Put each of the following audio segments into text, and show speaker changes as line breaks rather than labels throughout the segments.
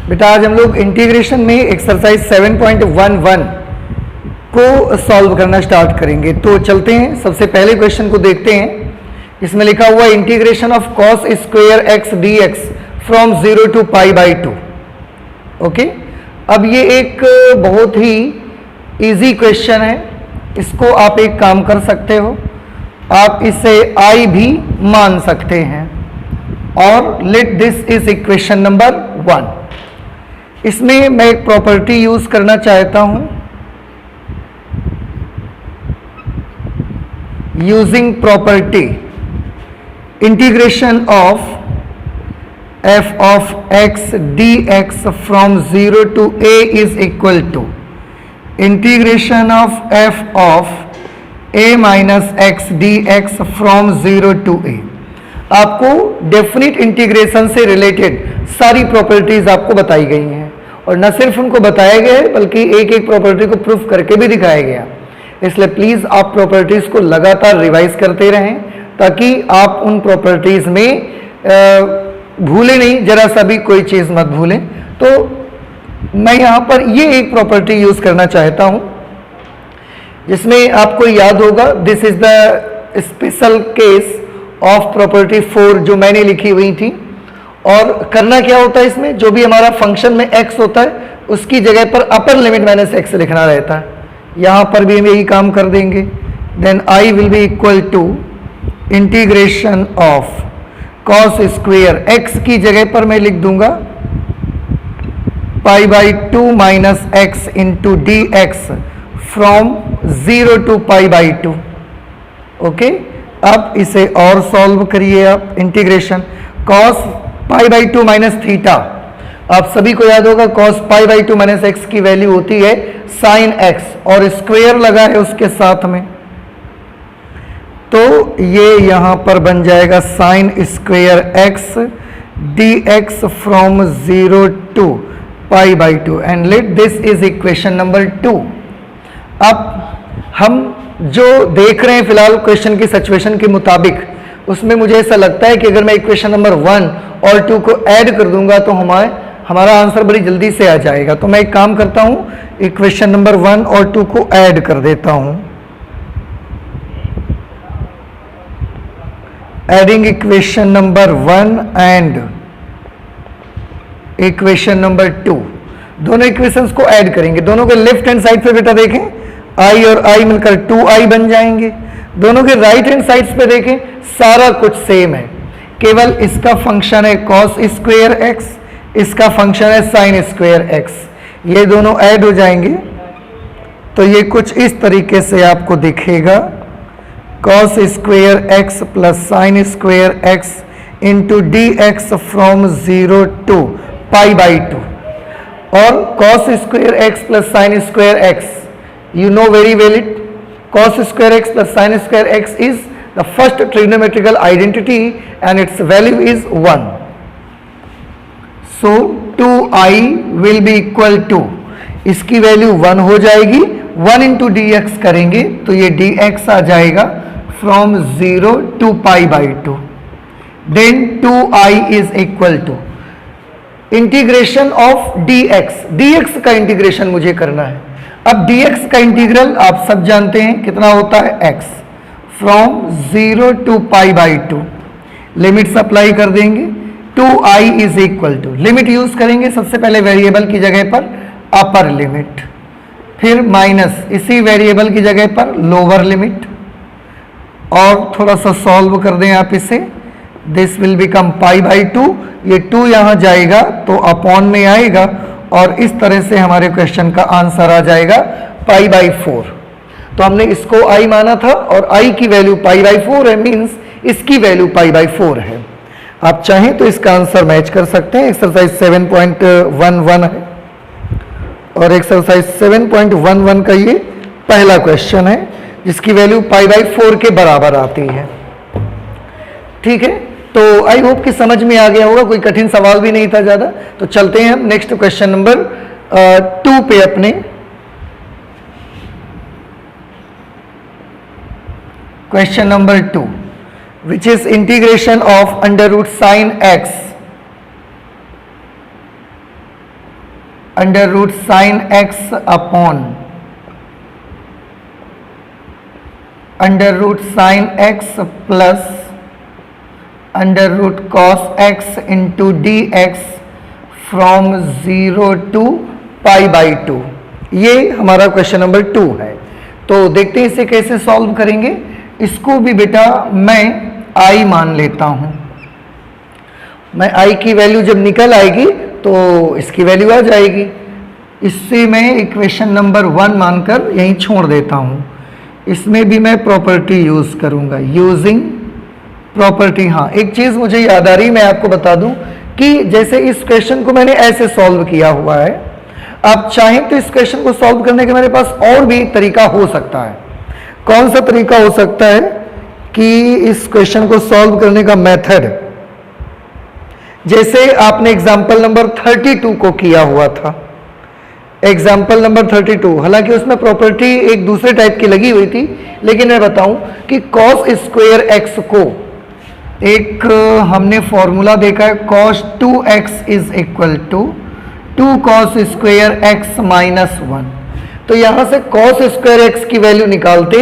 बेटा आज हम लोग इंटीग्रेशन में एक्सरसाइज 7.11 को सॉल्व करना स्टार्ट करेंगे। तो चलते हैं, सबसे पहले क्वेश्चन को देखते हैं। इसमें लिखा हुआ integration of cos square x d x from 0 to π/2। Okay, अब ये एक बहुत ही इजी क्वेश्चन है। इसको आप एक काम कर सकते हो, आप इसे आई भी मान सकते हैं। और late this is equation number 1। इसमें मैं एक प्रॉपर्टी यूज करना चाहता हूं, using property integration of f of x dx from 0 to a is equal to integration of f of a minus x dx from 0 to a। आपको definite integration से related सारी properties आपको बताई गई हैं, और न सिर्फ उनको बताया गया है बल्कि एक एक प्रॉपर्टी को प्रूफ करके भी दिखाया गया। इसलिए प्लीज आप प्रॉपर्टीज को लगातार रिवाइज करते रहें ताकि आप उन प्रॉपर्टीज में भूले नहीं, जरा सा भी कोई चीज मत भूलें। तो मैं यहां पर ये एक प्रॉपर्टी यूज करना चाहता हूं जिसमें आपको याद होगा, this is the special case of property 4 जो मैंने लिखी हुई थी। और करना क्या होता है इसमें, जो भी हमारा फंक्शन में x होता है उसकी जगह पर अपर लिमिट माइनस x लिखना रहता है। यहां पर भी हम यही काम कर देंगे। Then i will be equal to integration of cos square x की जगह पर मैं लिख दूंगा π/2 minus x into d x from 0 to π/2। Okay, अब इसे और सॉल्व करिए आप। इंटीग्रेशन कॉस π/2 माइनस थीटा, आप सभी को याद होगा कॉस π/2 माइनस एक्स की वैल्यू होती है साइन एक्स, और स्क्वायर लगा है उसके साथ में, तो ये यहां पर बन जाएगा sine square x d x from 0 to π/2 and let this is equation number 2। अब हम जो देख रहे हैं फिलहाल क्वेश्चन की सिचुएशन के मुताबिक, उसमें मुझे ऐसा लगता है कि अगर मैं इक्वेशन नंबर 1 और 2 को ऐड कर दूंगा तो हमारा आंसर बड़ी जल्दी से आ जाएगा। तो मैं एक काम करता हूं, इक्वेशन नंबर 1 और 2 को ऐड कर देता हूं। Adding equation number 1 and equation number 2, दोनों इक्वेशंस को ऐड करेंगे। दोनों के लेफ्ट हैंड साइड पे बेटा देखें, i और i मिलकर 2i बन जाएंगे। दोनों के राइट हैंड साइड्स पे देखें, सारा कुछ सेम है, केवल इसका फंक्शन है कॉस स्क्वायर एक्स, इसका फंक्शन है साइन स्क्वायर एक्स। ये दोनों ऐड हो जाएंगे तो ये कुछ इस तरीके से आपको दिखेगा, cos square x plus sign square x into d x from 0 to π/2। और cos square x plus sign square x, you know very well it, cos square x plus sin square x is the first trigonometrical identity and its value is 1. So 2i will be equal to, इसकी value 1 हो जाएगी, 1 into dx करेंगे तो ये dx आ जाएगा from 0 to π/2। then 2i is equal to integration of dx का integration मुझे करना है। अब dx का इंटीग्रल आप सब जानते हैं कितना होता है, x from 0 to π/2। Limits apply कर देंगे, 2i is equal to, limit use करेंगे सबसे पहले वेरिएबल की जगह पर अपर लिमिट, फिर माइनस इसी वेरिएबल की जगह पर लोअर लिमिट, और थोड़ा सा सॉल्व कर दें आप इसे। दिस विल बिकम π/2, ये 2 यहां जाएगा तो अपॉन में आएगा, और इस तरह से हमारे क्वेश्चन का आंसर आ जाएगा π/4। तो हमने इसको i माना था और i की वैल्यू π/4 है, मींस इसकी वैल्यू π/4 है। आप चाहें तो इसका आंसर मैच कर सकते हैं। एक्सरसाइज 7.11 है और एक्सरसाइज 7.11 का ये पहला क्वेश्चन है जिसकी वैल्यू π/4 के बराबर आती है। ठीक है, तो आई होप कि समझ में आ गया होगा, कोई कठिन सवाल भी नहीं था ज़्यादा। तो चलते हैं हम नेक्स्ट क्वेश्चन नंबर 2 पे अपने। Question number 2 which is integration of under root sin x under root sine x upon under root sine x plus under root cos x into d x from 0 to pi by 2। ये हमारा question number 2 है। तो देखते हैं इसे कैसे solve करेंगे। इसको भी बेटा मैं आई मान लेता हूं। मैं आई की वैल्यू जब निकल आएगी तो इसकी वैल्यू आ जाएगी। इससे मैं इक्वेशन नंबर 1 मानकर यहीं छोड़ देता हूं। इसमें भी मैं प्रॉपर्टी यूज करूंगा, यूजिंग प्रॉपर्टी। हाँ, एक चीज मुझे याद आ रही, मैं आपको बता दूं कि जैसे इस क्वेश्चन को मैंने ऐसे सॉल्व किया हुआ है, आप चाहें तो इस क्वेश्चन को सॉल्व करने के मेरे पास और भी तरीका हो सकता है। कौन सा तरीका हो सकता है कि इस क्वेश्चन को सॉल्व करने का मेथड, जैसे आपने एग्जाम्पल नंबर 32 को किया हुआ था। एग्जाम्पल नंबर 32, हालांकि उसमें प्रॉपर्टी एक दूसरे टाइप की लगी हुई थी, लेकिन मैं बताऊं कि cos स्क्वायर एक्स को एक हमने फॉर्मूला देखा है, cos 2x is equal to 2 cos square x minus 1। तो यहां से cos स्क्वायर एक्स की वैल्यू निकालते,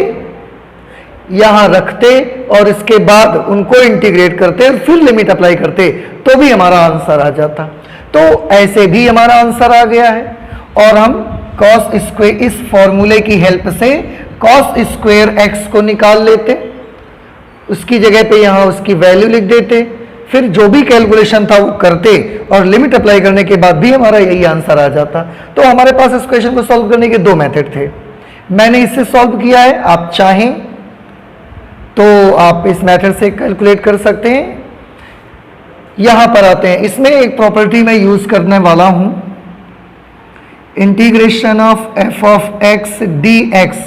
यहां रखते और इसके बाद उनको इंटीग्रेट करते और फिर लिमिट अप्लाई करते तो भी हमारा आंसर आ जाता। तो ऐसे भी हमारा आंसर आ गया है। और हम cos स्क्वायर, इस फॉर्मूले की हेल्प से cos स्क्वायर एक्स को निकाल लेते, उसकी जगह पे यहां उसकी वैल्यू लिख देते, फिर जो भी कैलकुलेशन था वो करते और लिमिट अप्लाई करने के बाद भी हमारा यही आंसर आ जाता। तो हमारे पास इस क्वेश्चन को सॉल्व करने के 2 मेथड थे। मैंने इससे सॉल्व किया है, आप चाहें तो आप इस मेथड से कैलकुलेट कर सकते हैं। यहां पर आते हैं, इसमें एक प्रॉपर्टी मैं यूज करने वाला हूं, integration of f of x d x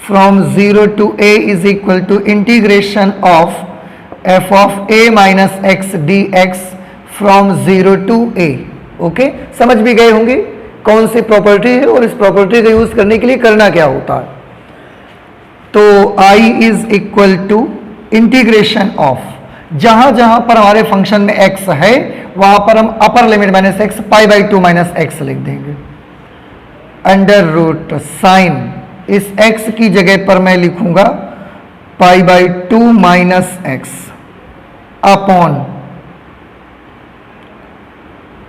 from 0 to a is equal to integration of f of a minus x d x from 0 to a। Okay, समझ भी गए होंगे कौन सी प्रॉपर्टी है और इस प्रॉपर्टी का यूज करने के लिए करना क्या होता है। तो i is equal to integration of, जहां जहां पर हमारे फंक्शन में x है वहां पर हम upper limit minus x pi by 2 minus x लिख देंगे। अंडर रूट साइन, इस x की जगह पर मैं लिखूंगा pi by 2 minus x upon,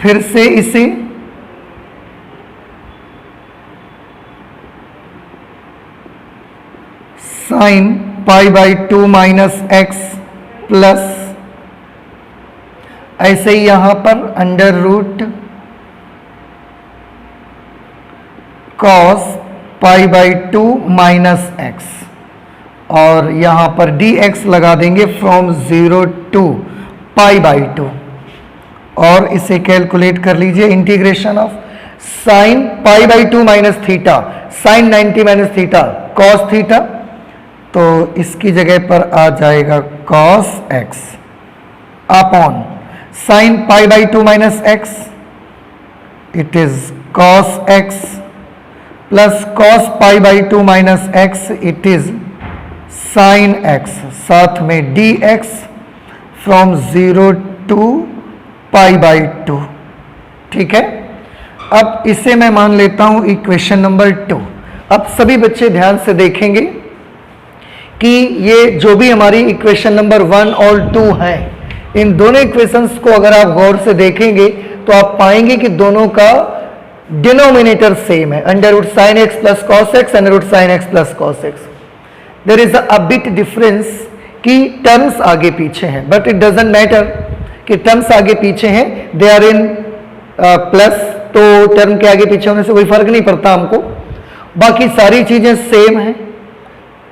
फिर से इसे sine pi by 2 minus x plus, ऐसे ही यहां पर under root cos pi by 2 minus x और यहां पर डी एक्स लगा देंगे फ्रॉम 0 टू पाई बाई 2 और इसे कैलकुलेट कर लीजिए। Integration of sine pi by 2 minus theta, sine 90 minus theta cos theta, तो इसकी जगह पर आ जाएगा cos x upon sine pi by 2 minus x, it is cos x plus cos pi by 2 minus x, it is sine x, साथ में dx from 0 to pi by 2। ठीक है, अब इसे मैं मान लेता हूं इक्वेशन नंबर 2। अब सभी बच्चे ध्यान से देखेंगे कि ये जो भी हमारी इक्वेशन नंबर 1 और 2 हैं, इन दोनों इक्वेशंस को अगर आप गौर से देखेंगे तो आप पाएंगे कि दोनों का डिनोमिनेटर सेम है, under root sine x plus cos x, under root sine x plus cos x. There is a bit difference कि टर्म्स आगे पीछे हैं, बट इट डजंट मैटर कि टर्म्स आगे पीछे हैं, दे आर इन प्लस, तो टर्म के आगे पीछे होने से कोई फर्क नहीं पड़ता हमको, बाकी सारी चीजें सेम हैं।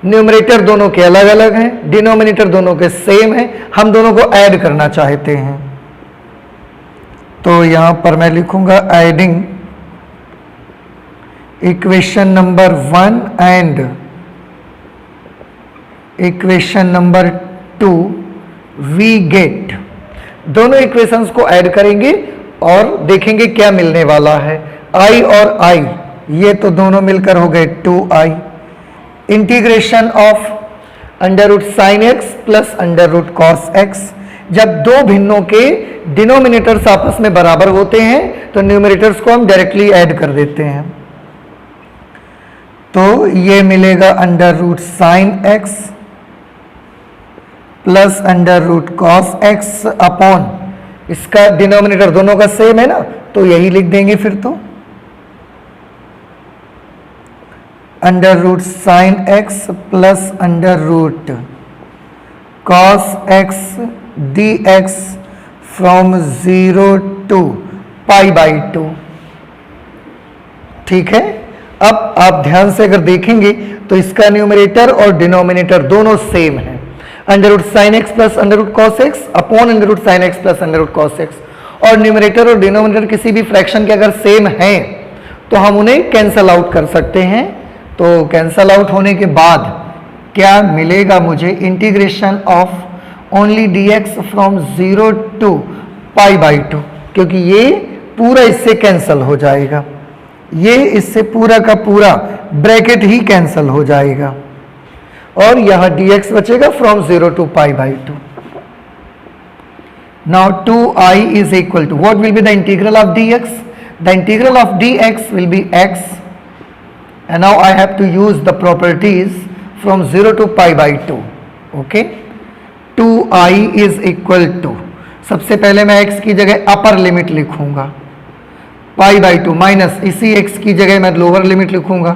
न्यूमरेटर दोनों के अलग अलग हैं, डिनोमिनेटर दोनों के सेम है, हम दोनों को ऐड करना चाहते हैं। तो यहां पर मैं लिखूंगा adding equation number 1 and equation number 2 we get, दोनों इक्वेशंस को ऐड करेंगे और देखेंगे क्या मिलने वाला है। i और i ये तो दोनों मिलकर हो गए 2i, integration of under root sine x plus under root cos x, जब दो भिन्नों के डिनोमिनेटर्स आपस में बराबर होते हैं तो न्यूमरेटर्स को हम डायरेक्टली ऐड कर देते हैं। तो ये मिलेगा under root sine x plus under root cos x upon, इसका डिनोमिनेटर दोनों का सेम है ना, तो यही लिख देंगे फिर तो under root sine x plus under root cos x d x from 0 to π/2। ठीक है, अब आप ध्यान से अगर देखेंगे तो इसका न्यूमरेटर और डिनोमिनेटर दोनों सेम है, under root sine x plus under root cos x upon under root sine x plus under root cos x. और न्यूमरेटर और डिनोमिनेटर किसी भी फ्रैक्शन के अगर सेम हैं तो हम उन्हें कैंसल आउट कर सकते हैं। तो कैंसल आउट होने के बाद क्या मिलेगा मुझे, integration of only dx from 0 to π/2, क्योंकि ये पूरा इससे कैंसल हो जाएगा, ये इससे पूरा का पूरा ब्रैकेट ही कैंसल हो जाएगा और यहां dx बचेगा from 0 to π/2। Now 2i is equal to what will be the integral of dx? The integral of dx will be x, and now I have to use the properties from 0 to π/2. Okay, 2i is equal to, सबसे पहले मैं x की जगह upper limit लिखूंगा π/2 minus इसी x की जगह मैं लोअर लिमिट लिखूंगा।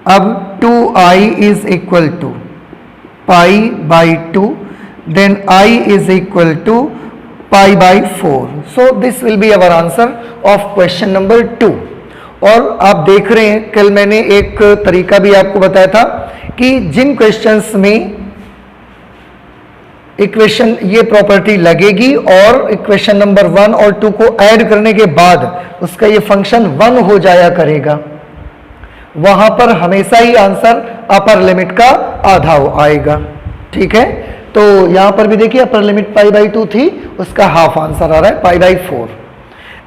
अब 2i is equal to π/2, then I is equal to π/4. So this will be our answer of question number 2. और आप देख रहे हैं कल मैंने एक तरीका भी आपको बताया था कि जिन क्वेश्चंस में इक्वेशन ये प्रॉपर्टी लगेगी और इक्वेशन नंबर 1 और 2 को ऐड करने के बाद उसका ये फंक्शन 1 हो जाया करेगा, वहां पर हमेशा ही आंसर अपर लिमिट का आधा आएगा। ठीक है, तो यहां पर भी देखिए अपर लिमिट π/2 थी, उसका हाफ आंसर आ रहा है π/4।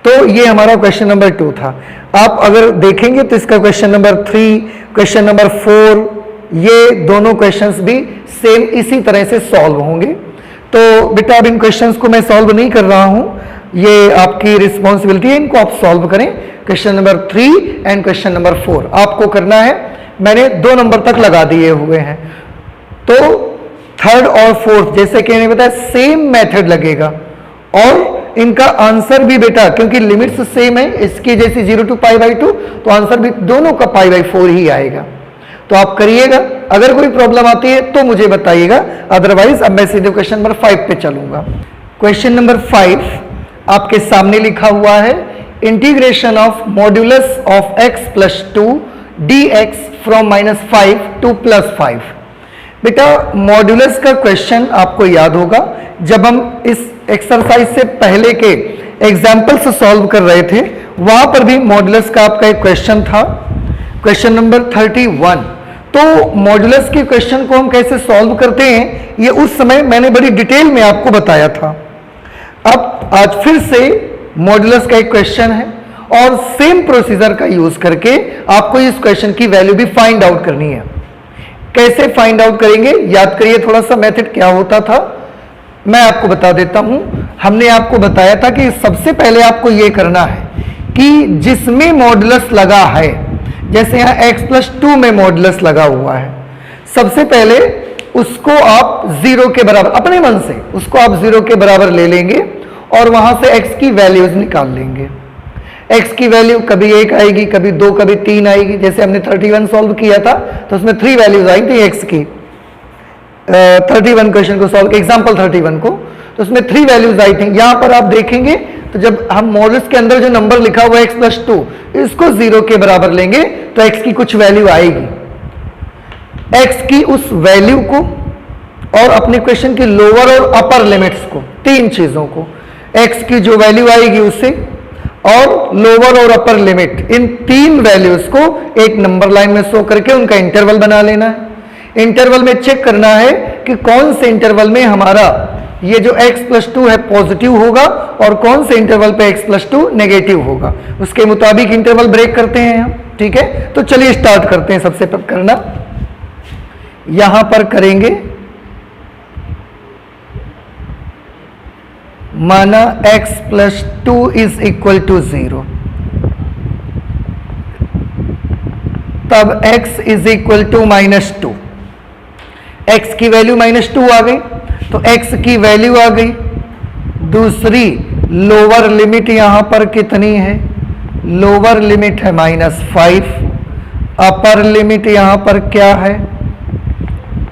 तो ये हमारा क्वेश्चन नंबर 2 था। आप अगर देखेंगे तो इसका क्वेश्चन नंबर 3, क्वेश्चन नंबर 4, ये दोनों क्वेश्चंस भी सेम इसी तरह से सॉल्व होंगे। तो बेटा अब इन क्वेश्चंस को मैं सॉल्व नहीं कर रहा हूं, ये आपकी रिस्पॉन्सिबिलिटी है, इनको आप सॉल्व करें। Question number 3 and question number 4 आपको करना है, मैंने 2 नंबर तक लगा दिए हुए हैं। तो 3rd और 4th जैसे कि मैंने बताया सेम मेथड लगेगा और इनका आंसर भी बेटा क्योंकि लिमिट्स सेम है, इसकी जैसी 0 to π/2 तो आंसर भी दोनों का π/4 ही आएगा। तो आप करिएगा, अगर कोई प्रॉब्लम आती है तो मुझे बताइएगा, अदरवाइज अब मैं सीधे क्वेश्चन नंबर 5 पे चलूंगा। क्वेश्चन नंबर 5 आपके सामने लिखा हुआ है, integration of modulus of x plus 2 dx from -5 to +5। बेटा मॉड्यूलस का क्वेश्चन आपको याद होगा, जब हम इस एक्सरसाइज से पहले के एग्जाम्पल से सॉल्व कर रहे थे वहां पर भी मॉड्यूलस का आपका एक क्वेश्चन था, क्वेश्चन नंबर 31। तो मॉड्यूलस के क्वेश्चन को हम कैसे सॉल्व करते हैं ये उस समय मैंने बड़ी डिटेल में आपको बताया था। अब आज फिर से मॉड्यूलस का एक क्वेश्चन है और सेम प्रोसीजर का यूज करके आपको इस क्वेश्चन की वैल्यू भी फाइंड आउट करनी है। कैसे फाइंड आउट करेंगे, याद करिए थोड़ा सा मेथड क्या होता था, मैं आपको बता देता हूं। हमने आपको बताया था कि सबसे पहले आपको यह करना है कि जिसमें मॉड्यूलस लगा है, जैसे यहां x प्लस 2 में मॉड्यूलस लगा हुआ है, सबसे पहले उसको आप 0 के बराबर, अपने मन से उसको आप 0 के बराबर ले लेंगे और वहां से x की वैल्यूज निकाल लेंगे। x की वैल्यू कभी 1 आएगी, कभी 2, कभी 3 आएगी। जैसे हमने 31 सॉल्व किया था तो उसमें 3 वैल्यूज आई थी x की, 31 क्वेश्चन को सॉल्व, एग्जाम्पल 31 को, तो उसमें 3 वैल्यूज आई थी। यहां पर आप देखेंगे तो जब हम मॉड्यूलस के अंदर जो नंबर लिखा हुआ है x प्लस 2, इसको 0 के बराबर लेंगे तो x की कुछ वैल्यू आएगी। x की उस वैल्यू को और अपने क्वेश्चन की लोअर और अपर लिमिट्स को, 3 चीजों को, x की जो वैल्यू आएगी उससे और लोअर और अपर लिमिट, इन 3 वैल्यूज को एक नंबर लाइन में शो करके उनका इंटरवल बना लेना है। इंटरवल में चेक करना है कि कौन से इंटरवल में हमारा ये जो x प्लस 2 है पॉजिटिव होगा और कौन से इंटरवल पे x प्लस 2 नेगेटिव होगा, उसके मुताबिक इंटरवल ब्रेक करते हैं हम। ठीक है, तो चलिए स्टार्ट करते हैं। सबसे पहले करना, यहां पर करेंगे माना x plus 2 is equal to 0, तब x is equal to -2, x की वैल्यू -2 आ गई, तो x की वैल्यू आ गई। दूसरी लोअर लिमिट यहां पर कितनी है? लोअर लिमिट है -5, अपर लिमिट यहां पर क्या है?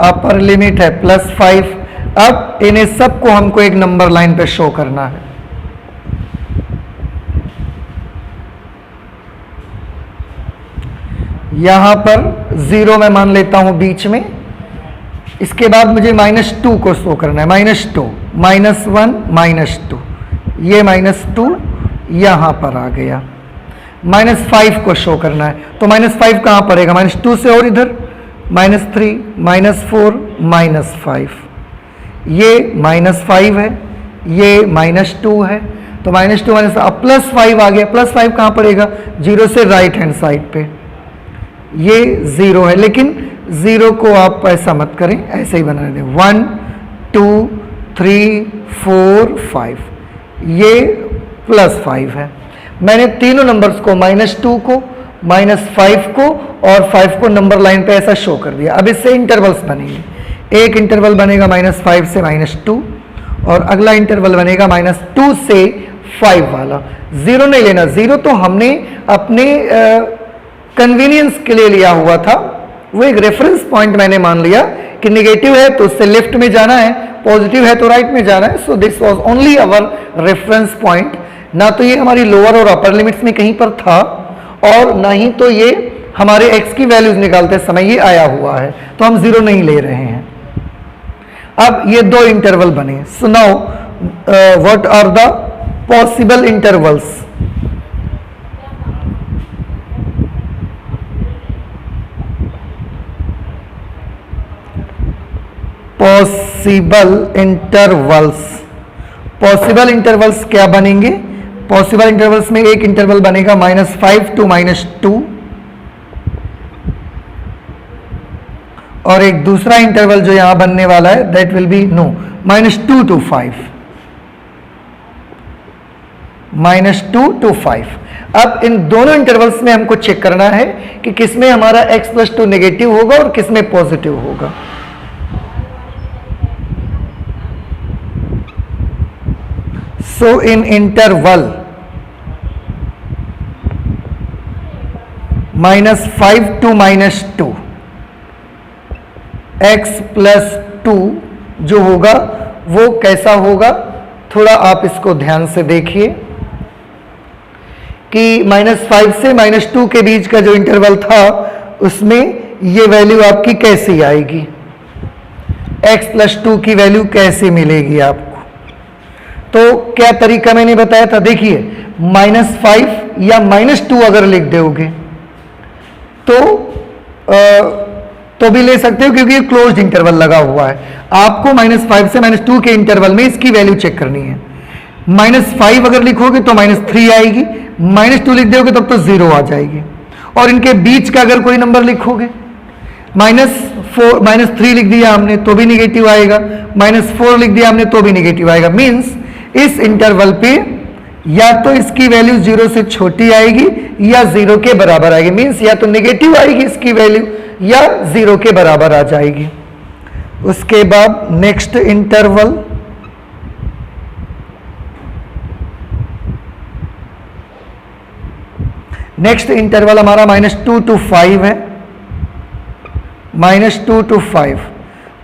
अपर लिमिट है +5। अब इन्हें सबको हमको एक नंबर लाइन पे शो करना है। यहां पर 0 मैं मान लेता हूं बीच में, इसके बाद मुझे -2 को शो करना है। -2, -1, -2, ये -2 यहां पर आ गया। -5 को शो करना है, तो -5 कहां पड़ेगा? -2 से और इधर -3, -4, -5, ये -5 है, ये -2 है, तो -2 अब +5 आ गया। +5 कहां पड़ेगा? 0 से राइट हैंड साइड पे, ये 0 है, लेकिन 0 को आप ऐसा मत करें, ऐसे ही बना दें। 1, 2, 3, 4, 5, ये +5 है। मैंने तीनों नंबर्स को, -2 को, -5 को और 5 को नंबर लाइन पे ऐसा शो कर दिया। अब इससे इंटरवल्स बनेंगे। एक इंटरवल बनेगा -5 से -2 और अगला इंटरवल बनेगा -2 से 5 वाला। 0 नहीं लेना, 0 तो हमने अपने कन्वीनियंस के लिए लिया हुआ था, वो एक रेफरेंस पॉइंट मैंने मान लिया कि नेगेटिव है तो उससे लेफ्ट में जाना है, पॉजिटिव है तो राइट में जाना है। So this was only our reference point. ना तो ये हमारी लोअर और अपर लिमिट्स में कहीं पर था और ना ही तो ये हमारे x की वैल्यूज निकालते समय ये आया हुआ है, तो हम 0 नहीं ले रहे हैं। अब ये दो इंटरवल बने। So now what are the possible intervals? Possible intervals, possible intervals क्या बनेंगे? पॉसिबल इंटरवल्स में एक इंटरवल बनेगा -5 to -2 और एक दूसरा इंटरवल जो यहां बनने वाला है that will be -2 to 5, -2 to 5। अब इन दोनों इंटरवल्स में हमको चेक करना है कि किसमें हमारा x + 2 नेगेटिव होगा और किसमें पॉजिटिव होगा। So in interval -5 to -2 x + 2 जो होगा वो कैसा होगा? थोड़ा आप इसको ध्यान से देखिए कि -5 से -2 के बीच का जो इंटरवल था उसमें ये वैल्यू आपकी कैसी आएगी? x + 2 की वैल्यू कैसे मिलेगी आपको? तो क्या तरीका मैंने बताया था, देखिए -5 या -2 अगर लिख दोगे तो भी ले सकते हो क्योंकि ये क्लोज्ड इंटरवल लगा हुआ है। आपको -5 से -2 के इंटरवल में इसकी वैल्यू चेक करनी है। -5 अगर लिखोगे तो -3 आएगी, -2 लिख दोगे तब तो 0 आ जाएगी। और इनके बीच का अगर कोई नंबर लिखोगे, -3 लिख दिया हमने तो भी निगेटिव आएगा, -4 लिख दिया हमने तो भी निगेटिव आएगा। मीन्स इस इंटरवल पे या तो इसकी वैल्यू 0 से छोटी आएगी या 0 के बराबर आएगी। मीन्स या तो नेगेटिव आएगी इसकी वैल्यू या 0 के बराबर आ जाएगी। उसके बाद नेक्स्ट इंटरवल हमारा -2 to 5 है। -2 to 5,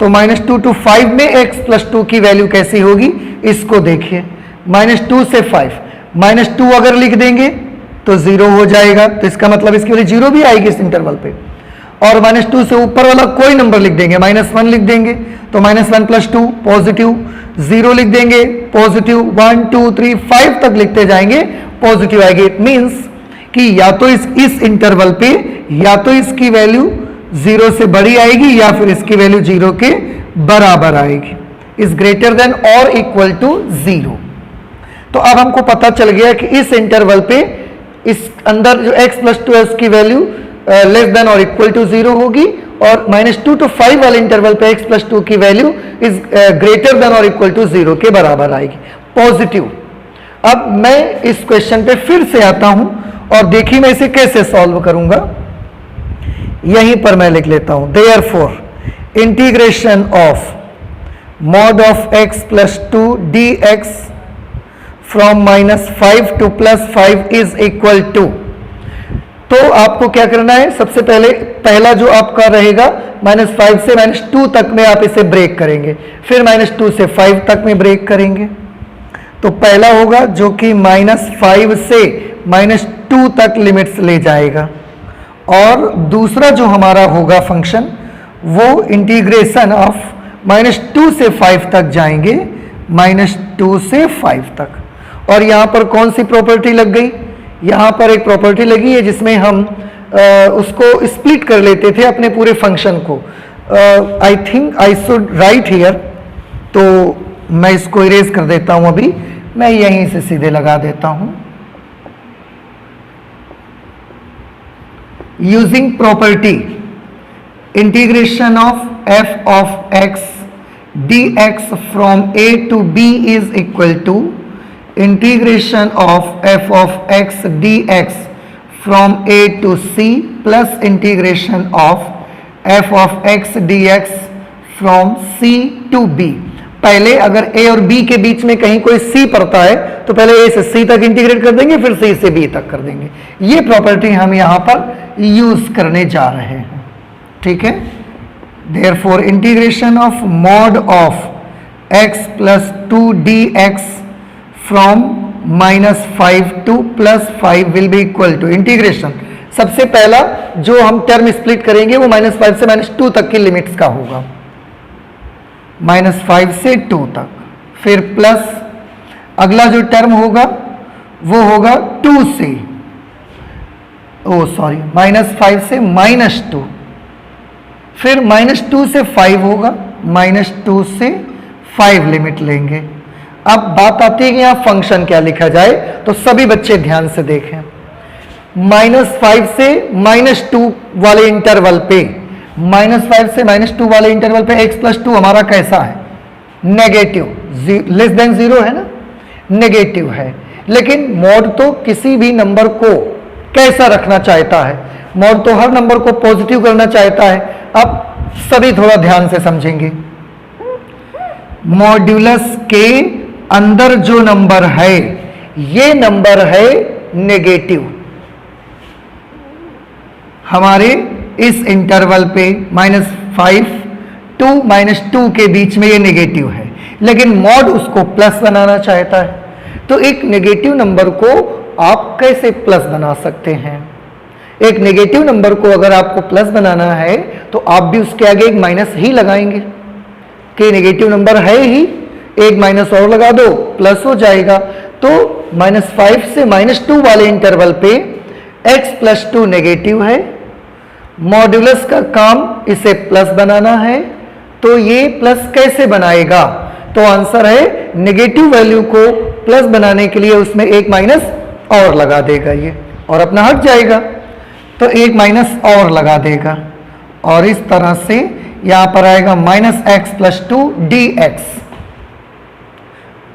तो -2 to 5 में x + 2 की वैल्यू कैसी होगी इसको देखिए। -2 से 5, -2 अगर लिख देंगे तो 0 हो जाएगा, तो इसका मतलब इसकी वैल्यू 0 भी आएगी इस इंटरवल पे। और -2 से ऊपर वाला कोई नंबर लिख देंगे, -1 लिख देंगे तो -1 + 2 पॉजिटिव, 0 लिख देंगे पॉजिटिव, 1 2 3 5 तक लिखते जाएंगे पॉजिटिव आएगी। इट मीन्स कि या तो इस इंटरवल पे या तो इसकी वैल्यू 0 से बड़ी आएगी या फिर इसकी वैल्यू 0 के बराबर आएगी, इज ग्रेटर देन और इक्वल टू 0। तो अब हमको पता चल गया कि इस इंटरवल पे इस अंदर जो x + 2 है उसकी वैल्यू लेस देन और इक्वल टू 0 होगी और -2 to 5 वाले इंटरवल पे x + 2 की वैल्यू इज ग्रेटर देन और इक्वल टू 0 के बराबर आएगी। पॉजिटिव। अब मैं इस क्वेश्चन पे फिर से आता हूं और देखिए मैं इसे कैसे सॉल्व करूंगा। यहीं पर मैं लिख लेता हूं, therefore integration of mod of x plus 2 dx from -5 to +5 is equal to। तो आपको क्या करना है, सबसे पहला जो आपका रहेगा -5 से -2 तक में आप इसे ब्रेक करेंगे, फिर -2 से 5 तक में ब्रेक करेंगे। तो पहला होगा जो कि -5 से -2 तक लिमिट्स ले जाएगा, और दूसरा जो हमारा होगा फंक्शन वो इंटीग्रेशन ऑफ -2 से 5 तक जाएंगे, -2 से 5 तक। और यहां पर कौन सी प्रॉपर्टी लग गई, यहां पर एक प्रॉपर्टी लगी है जिसमें हम उसको स्प्लिट कर लेते थे अपने पूरे फंक्शन को। I think I should write here, तो मैं इसको इरेज कर देता हूं, अभी मैं यहीं से सीधे लगा देता हूं। Using property integration of f of x dx from a to b is equal to integration of f of x dx from a to c plus integration of f of x dx from c to b। पहले अगर a और b के बीच में कहीं कोई c पड़ता है तो पहले a से c तक इंटीग्रेट कर देंगे, फिर c से b तक कर देंगे। ये प्रॉपर्टी हम यहां पर यूज करने जा रहे हैं, ठीक है। Therefore integration of mod of x plus 2 dx from -5 to +5 will be equal to integration. सबसे पहला जो हम टर्म स्प्लिट करेंगे वो -5 से -2 तक की लिमिट्स का होगा, -5 से 2 तक, फिर प्लस अगला जो टर्म होगा वो होगा 2 से, -5 से -2, फिर -2 से 5 होगा, -2 से 5 लिमिट लेंगे। अब बात आती है कि यहां फंक्शन क्या लिखा जाए, तो सभी बच्चे ध्यान से देखें। -5 से -2 वाले इंटरवल पे, -5 से -2 वाले इंटरवल पे x + 2 हमारा कैसा है, नेगेटिव, लेस देन 0 है ना, नेगेटिव है। लेकिन मॉड तो किसी भी नंबर को कैसा रखना चाहता है, मॉड तो हर नंबर को पॉजिटिव करना चाहता है। अब सभी थोड़ा ध्यान से समझेंगे, मॉड्यूलस के अंदर जो नंबर है ये नंबर है नेगेटिव। हमारे इस इंटरवल पे -5 टू -2 के बीच में ये नेगेटिव है, लेकिन मॉड उसको प्लस बनाना चाहता है। तो एक नेगेटिव नंबर को आप कैसे प्लस बना सकते हैं, एक नेगेटिव नंबर को अगर आपको प्लस बनाना है तो आप भी उसके आगे एक माइनस ही लगाएंगे कि नेगेटिव नंबर है ही, एक माइनस और लगा दो प्लस हो जाएगा। तो -5 से -2 वाले इंटरवल पे x + 2 नेगेटिव है, मॉड्यूलस का काम इसे प्लस बनाना है। तो ये प्लस कैसे बनाएगा, तो आंसर है नेगेटिव वैल्यू को प्लस बनाने के लिए उसमें एक माइनस और लगा देगा ये, और अपना हट जाएगा, तो एक माइनस और लगा देगा, और इस तरह से यहां पर आएगा -x + 2 dx।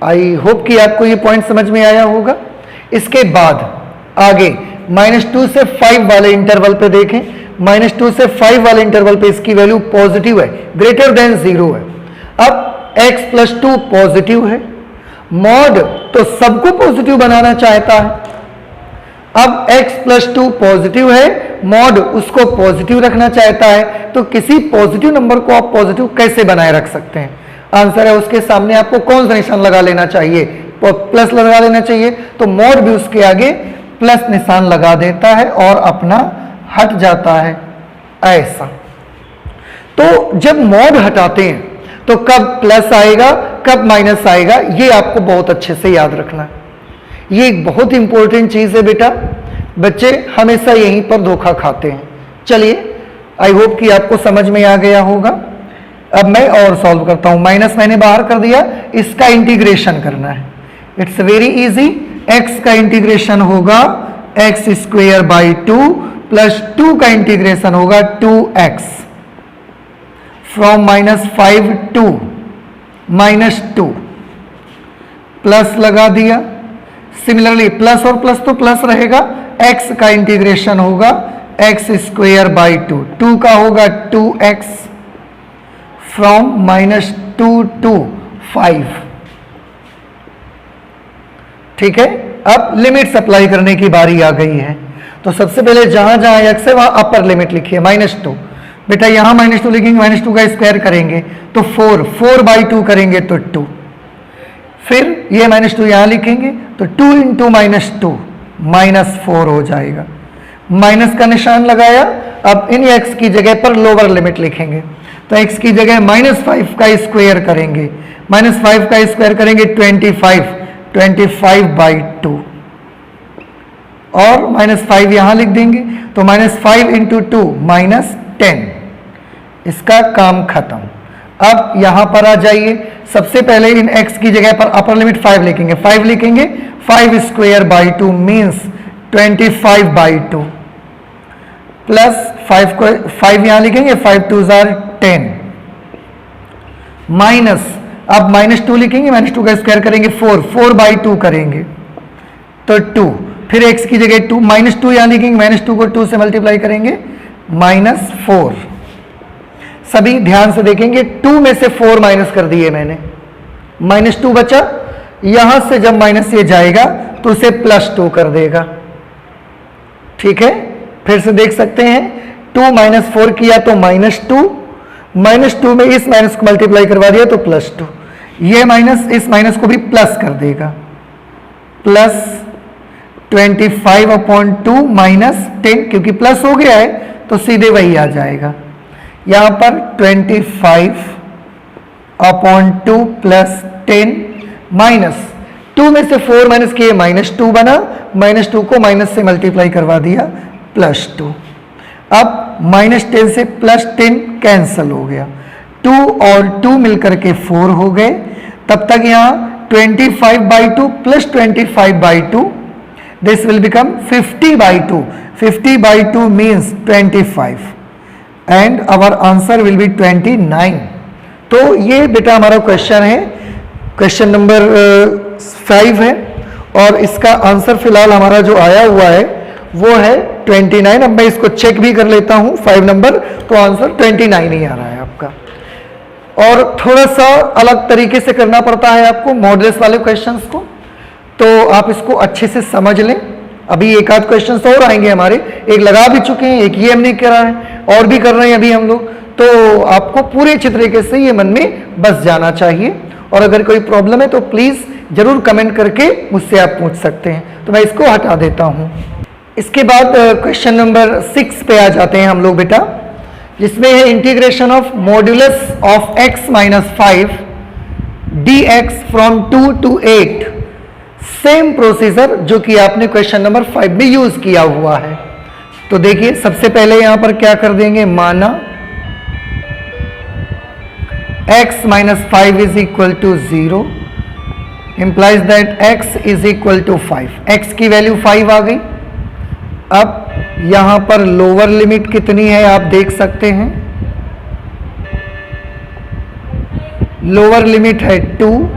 आई होप कि आपको ये पॉइंट समझ में आया होगा। इसके बाद आगे -2 से 5 वाले इंटरवल पे देखें, -2 से 5 वाले इंटरवल पे इसकी वैल्यू पॉजिटिव है, ग्रेटर देन 0 है। अब x + 2 पॉजिटिव है, मॉड तो सबको पॉजिटिव बनाना चाहता है। अब x + 2 पॉजिटिव है, मॉड उसको पॉजिटिव रखना चाहता है। तो किसी पॉजिटिव नंबर को आप पॉजिटिव कैसे बनाए रख सकते हैं, आंसर है उसके सामने आपको कौन सा निशान लगा लेना चाहिए, प्लस लगा लेना चाहिए। तो मॉड भी उसके आगे प्लस निशान लगा देता है और अपना हट जाता है, ऐसा। तो जब मॉड हटाते हैं तो कब प्लस आएगा कब माइनस आएगा, ये आपको बहुत अच्छे से याद रखना है। ये एक बहुत इंपॉर्टेंट चीज है बेटा, बच्चे हमेशा यहीं पर धोखा खाते हैं। चलिए, आई होप कि आपको समझ में आ गया होगा। अब मैं और सॉल्व करता हूं। माइनस मैंने बाहर कर दिया, इसका इंटीग्रेशन करना है। It's very easy. x का इंटीग्रेशन होगा x² 2 प्लस 2 का इंटीग्रेशन होगा 2x फ्रॉम -5 to -2 प्लस लगा दिया। सिमिलरली प्लस और प्लस तो प्लस रहेगा, x का इंटीग्रेशन होगा एक्स स्क्वेयर बाई 2, 2 का होगा 2x फ्रॉम -2 to 5। ठीक है, अब लिमिट्स अप्लाई करने की बारी आ गई है। तो सबसे पहले जहां जहां x है वहां अपर लिमिट लिखिए -2। बेटा यहां -2 लिखेंगे, -2 का स्क्वायर करेंगे तो 4, 4/2 करेंगे तो 2। फिर ये -2 यहां लिखेंगे तो 2 × -2 -4 हो जाएगा। माइनस का निशान लगाया। अब इन x की जगह पर लोअर लिमिट लिखेंगे तो x की जगह -5 का स्क्वायर करेंगे, -5 का स्क्वायर करेंगे 25, 25/2 और -5 यहां लिख देंगे तो -5 × 2 -10। इसका काम खत्म। अब यहां पर आ जाइए, सबसे पहले इन x की जगह पर अपर लिमिट 5 लिखेंगे, 5 लिखेंगे 5² मीन्स 25/2 प्लस 5 यहां लिखेंगे 5 2 10 माइनस, अब -2 लिखेंगे, -2 का स्क्वायर करेंगे 4, 4/2 करेंगे तो 2। फिर x की जगह 2, -2 यहां लिखेंगे, -2 को 2 से मल्टीप्लाई करेंगे -4। सभी ध्यान से देखेंगे, 2 में से 4 माइनस कर दिए मैंने, -2 बचा। यहां से जब माइनस ये जाएगा तो उसे +2 कर देगा। ठीक है, फिर से देख सकते हैं 2 - 4 किया तो -2, -2 में इस माइनस को मल्टीप्लाई करवा दिया तो +2। ये माइनस इस माइनस को भी प्लस कर देगा, प्लस 25/2 -10, क्योंकि प्लस हो गया है तो सीधे वही आ जाएगा। यहां पर 25/2 + 10 माइनस 2 में से 4 माइनस किए -2 बना, -2 को माइनस से मल्टीप्लाई करवा दिया +2। अब -10 से +10 कैंसल हो गया, 2 और 2 मिलकर के 4 हो गए। तब तक यहां 25/2 + 25/2 this will become 50/2, 50/2 means 25 and our answer will be 29। तो ये बेटा हमारा क्वेश्चन है, क्वेश्चन नंबर 5 है और इसका आंसर फिलहाल हमारा जो आया हुआ है वो है 29। अब मैं इसको चेक भी कर लेता हूं 5 नंबर, तो आंसर 29 ही आ रहा है आपका। और थोड़ा सा अलग तरीके से करना पड़ता है आपको मॉडल्स वाले क्वेश्चंस को, तो आप इसको अच्छे से समझ लें। अभी एक आध क्वेश्चंस और आएंगे हमारे, एक लगा भी चुके हैं, एक ये हमने करा है और भी कर रहे हैं अभी हम लोग, तो आपको पूरे अच्छी तरीके से ये मन में बस जाना चाहिए। और अगर कोई प्रॉब्लम है तो प्लीज जरूर कमेंट करके मुझसे आप पूछ सकते हैं, तो मैं इसको हटा देता हूं। इसके बाद क्वेश्चन नंबर 6 पे आ जाते हैं हम लोग बेटा, जिसमें है integration of modulus of x - 5 dx from 2 to 8। Same procedure जो कि आपने क्वेश्चन नंबर 5 में यूज किया हुआ है। तो देखिए सबसे पहले यहां पर क्या कर देंगे, माना x - 5 = 0 implies that x = 5। x की वैल्यू 5 आ गई। अब यहां पर लोअर लिमिट कितनी है आप देख सकते हैं, लोअर लिमिट है 2,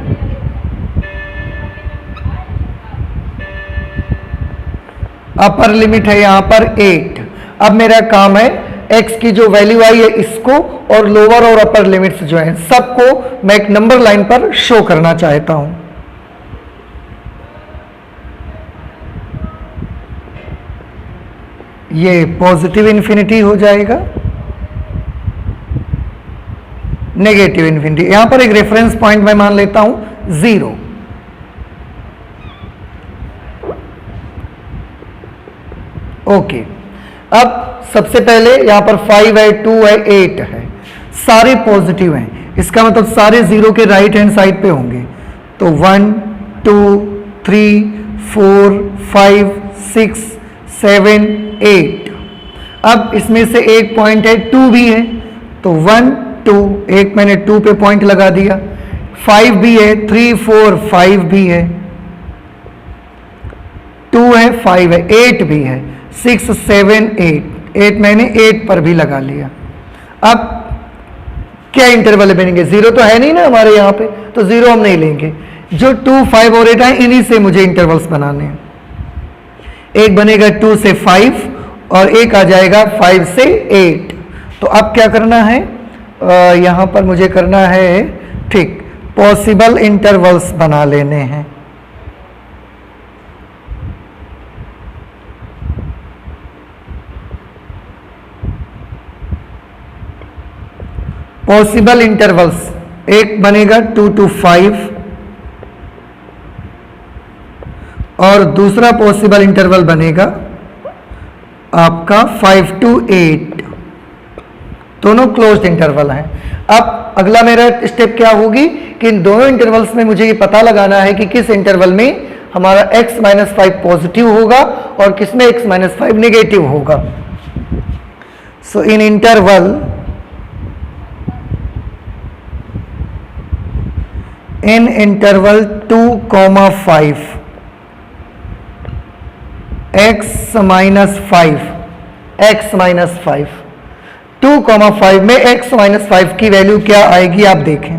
अपर लिमिट है यहां पर 8। अब मेरा काम है x की जो वैल्यू आई है इसको और लोअर और अपर लिमिट्स जो हैं सबको मैं एक नंबर लाइन पर शो करना चाहता हूं। ये पॉजिटिव इन्फिनिटी हो जाएगा, नेगेटिव इन्फिनिटी। यहां पर एक रेफरेंस पॉइंट मैं मान लेता हूं 0। ओके, अब सबसे पहले यहां पर 5 है, 2 है, 8 है, सारे पॉजिटिव हैं, इसका मतलब सारे 0 के राइट हैंड साइड पे होंगे। तो 1 2 3 4 5 6 7 8। अब इसमें से एक पॉइंट है 2 भी है, तो 1 2 एक मैंने 2 पे पॉइंट लगा दिया, 5 भी है, 3 4 5 भी है, 2 है, 5 है, 8 भी है, 6 7 8 मैंने 8 पर भी लगा लिया। अब क्या इंटरवल बनेंगे, 0 तो है नहीं ना हमारे यहाँ पे, तो 0 हम नहीं लेंगे। जो 2, 5 और 8 है इन्हीं से मुझे इंटरवल्स बनाने हैं। एक बनेगा 2 से 5 और एक आ जाएगा 5 से 8। तो अब क्या करना है, यहां पर मुझे करना है, ठीक, पॉसिबल इंटरवल्स बना लेने हैं। पॉसिबल इंटरवल्स, एक बनेगा 2 to 5 और दूसरा पॉसिबल इंटरवल बनेगा आपका 5 to 8। दोनों क्लोज्ड इंटरवल हैं। अब अगला मेरा स्टेप क्या होगी कि इन दोनों इंटरवल्स में मुझे ये पता लगाना है कि किस इंटरवल में हमारा x-5 पॉजिटिव होगा और किसमें x-5 नेगेटिव होगा। सो इन इंटरवल 2,5 x-5 2,5 में x-5 की वैल्यू क्या आएगी आप देखें।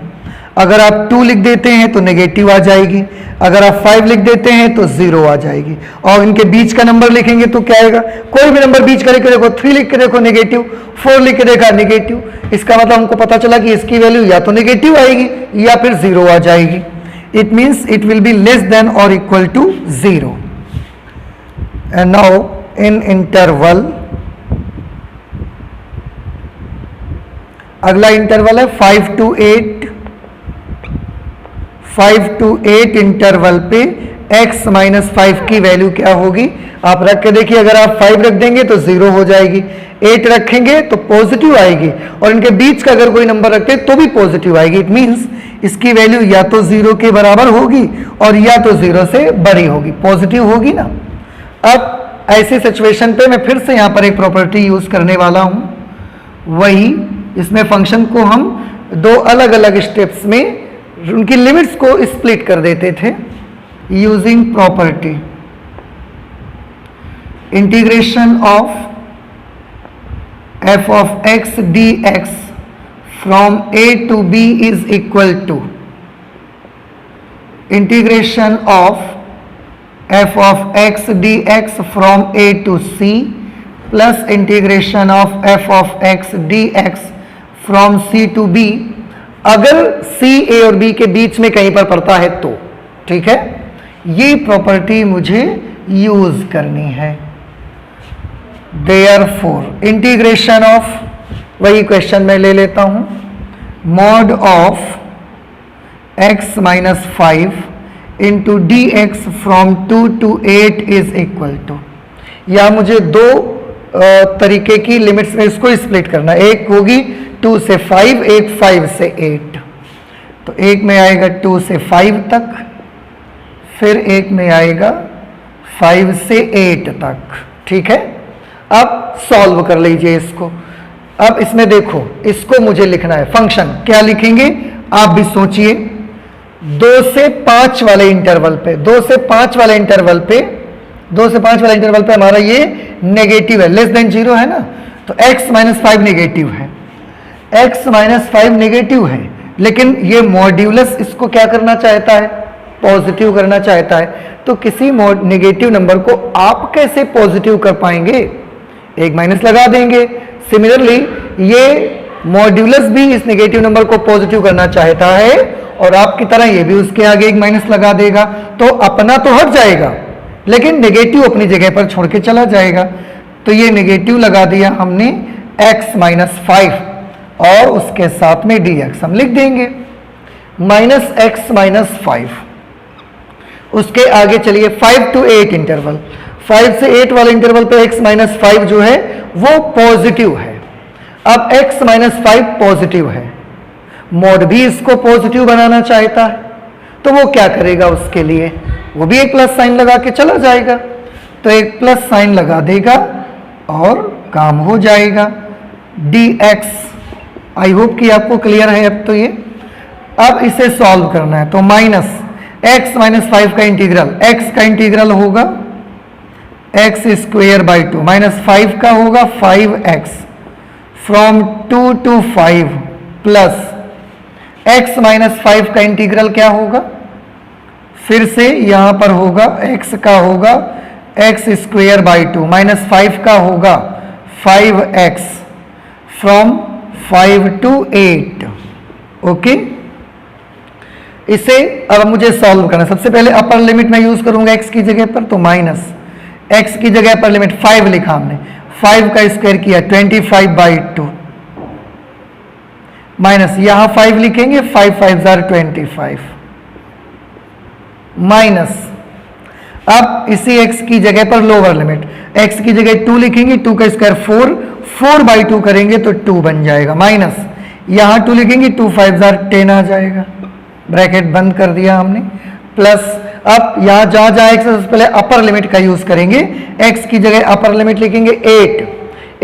अगर आप 2 लिख देते हैं तो नेगेटिव आ जाएगी, अगर आप 5 लिख देते हैं तो 0 आ जाएगी, और इनके बीच का नंबर लिखेंगे तो क्या आएगा, कोई भी नंबर बीच का लिख के देखो, 3 लिख के देखो नेगेटिव, 4 लिख के देखा नेगेटिव। इसका मतलब हमको पता चला कि इसकी वैल्यू या तो नेगेटिव आएगी या फिर 0 आ जाएगी। It means it will be less than और equal to 0। And now in interval, अगला इंटरवल है 5 to 8। 5 to 8 इंटरवल पे x-5 की वैल्यू क्या होगी आप रख के देखिए। अगर आप 5 रख देंगे तो 0 हो जाएगी, 8 रखेंगे तो पॉजिटिव आएगी, और इनके बीच का अगर कोई नंबर रखते तो भी पॉजिटिव आएगी। इट मीन्स इसकी वैल्यू या तो 0 के बराबर होगी और या तो 0 से बड़ी होगी, पॉजिटिव होगी ना। अब ऐसी सिचुएशन पे मैं फिर से यहां पर एक प्रॉपर्टी यूज करने वाला हूं, वही इसमें फंक्शन को हम दो अलग अलग स्टेप्स में उनकी लिमिट्स को स्प्लिट कर देते थे using property integration of f of x dx from a to b is equal to integration of f of x dx from a to c plus integration of f of x dx from c to b, अगर c a और b के बीच में कहीं पर पड़ता है तो, ठीक है, ये प्रॉपर्टी मुझे यूज करनी है। देयरफॉर इंटीग्रेशन ऑफ, वही क्वेश्चन में ले लेता हूं, mod of x-5 into d x from 2 to 8 is equal to, या मुझे दो तरीके की लिमिट्स में इसको स्प्लिट करना, एक होगी 2 से 5, एक 5 से 8। तो एक में आएगा 2 से 5 तक, फिर एक में आएगा 5 से 8 तक, ठीक है। अब सॉल्व कर लीजिए इसको। अब इसमें देखो, इसको मुझे लिखना है फंक्शन, क्या लिखेंगे आप भी सोचिए। 2 से 5 वाले इंटरवल पे, 2 से 5 वाले इंटरवल पे, 2 से 5 वाले इंटरवल पे हमारा ये नेगेटिव है, लेस देन 0 है ना, तो x-5 नेगेटिव है, x-5 नेगेटिव है, लेकिन ये मॉड्यूलस इसको क्या करना चाहता है, पॉजिटिव करना चाहता है। तो किसी नेगेटिव नंबर को आप कैसे पॉजिटिव कर पाएंगे, एक माइनस लगा देंगे। सिमिलरली ये मॉड्यूलस भी इस नेगेटिव नंबर को पॉजिटिव करना चाहता है और आपकी तरह ये भी उसके आगे एक माइनस लगा देगा, तो अपना तो हट जाएगा लेकिन नेगेटिव अपनी जगह पर छोड़ के चला जाएगा। तो ये नेगेटिव लगा दिया हमने x-5 और उसके साथ में dx हम लिख देंगे -x-5। उसके आगे चलिए 5 to 8 इंटरवल, 5 से 8 वाले इंटरवल पे x-5 जो है वो पॉजिटिव है। अब x-5 पॉजिटिव है, मॉड भी इसको पॉजिटिव बनाना चाहता है, तो वो क्या करेगा, उसके लिए वो भी एक प्लस साइन लगा के चला जाएगा। तो एक प्लस साइन लगा देगा और काम हो जाएगा। dx, आई होप कि आपको क्लियर है अब तो ये। अब इसे सॉल्व करना है, तो माइनस x-5 का इंटीग्रल, x का इंटीग्रल होगा x² माइनस 5 का होगा 5x from 2 to 5 plus x-5 का इंटीग्रल क्या होगा फिर से यहां पर होगा x का होगा एक्स स्क्वेयर बाई 2 माइनस 5 का होगा 5x फ्रॉम 5 to 8। ओके, इसे अब मुझे सॉल्व करना। सबसे पहले अपर लिमिट मैं यूज करूंगा x की जगह पर, तो माइनस x की जगह अपर लिमिट 5 लिखा हमने, 5 का स्क्वायर किया 25/2 माइनस यहां 5 लिखेंगे, 5 5 जार 25 माइनस अब इसी x की जगह पर लोअर लिमिट, x की जगह 2 लिखेंगे, 2 का स्क्वायर 4, 4/2 करेंगे तो 2 बन जाएगा, माइनस यहां 2 लिखेंगे, 2 5 जार 10 आ जाएगा, ब्रैकेट बंद कर दिया हमने, प्लस अब यहां जहां जहां x सबसे पहले अपर लिमिट का यूज करेंगे, x की जगह अपर लिमिट लिखेंगे 8,